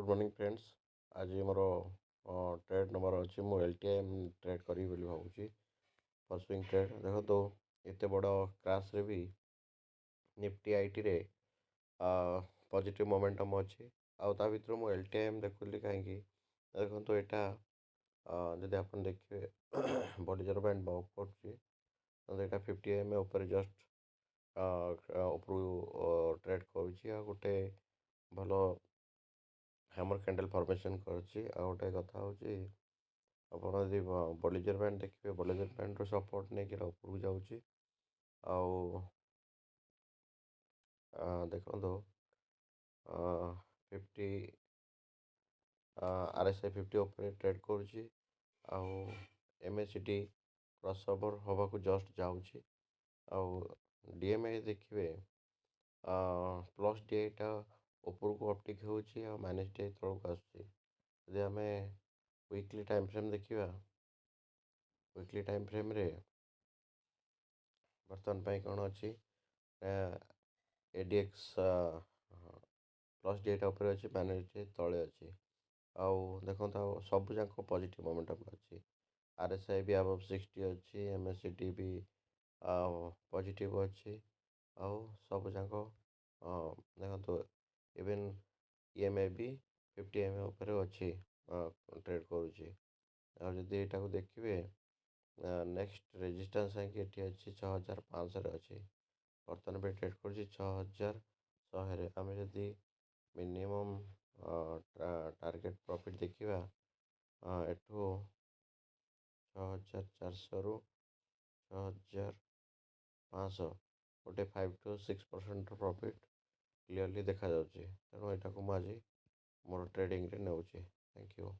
Good morning friends. आज more trade number अच्छी मु एल टी आई ट्रेड करी बोली भावुची फॉर स्विंग ट्रेड। देखो तो एत बड़ क्रैश रे भी निफ्टी आईटी रे पॉजिटिव मोमेंटम अच्छी आउ ता भितर मु एल टी आई देखुली कहीं देखो तो यहाँ जदि आप देखिए बॉलीजर बैंड बाउ कर 50 ऊपर जस्ट ऊपर ट्रेड करुँच गोटे भल हैमर कैंडल फॉर्मेशन करछि। आ गोटे कथा होची आपण यदि बॉलीजर बैंड देखिए बॉलीजर बैंड रो सपोर्ट नहीं कि ऊपर जाऊँगी आउ देखो 50 आर एस आई 50 ऊपर ट्रेड करुँच आउ M A C D cross over हवा को जस्ट जाऊँगी आउ डी एम आई देखिए प्लस डी आईटा ऊपर को अपटिक होची आ माइनस डी आई तलक आसुची। यदि आम वीकली टाइम फ्रेम देखा वीकली टाइम फ्रेम रे बर्तमान पाई कौन अच्छी एडीएक्स प्लस डेटा उपर अच्छी माइनस डे तले अच्छी आउ देखो सब जाक पॉजिटिव मोमेंटम अच्छी। आर एस आई भी अब 60 अच्छी एम एस सी डी भी पॉजिटिव अच्छी आउ सब जाक देखो इवेन ई एम आई भी 50 एम ए उपर अच्छी ट्रेड करुँची। जदि यहाँ देखिए नेक्स्ट रेजिस्टेंस है ये अच्छी 6500 अच्छी बर्तमान पे ट्रेड कर 6100 आम जदि मिनिमम टार्गेट प्रॉफिट देखा एठू 6400 रु 6500 गोटे 5 to 6% प्रॉफिट क्लीयरली देखा जाऊँगी। तेणु यहाँ को मुझे मोर ट्रेडिंग रे नौची। Thank you.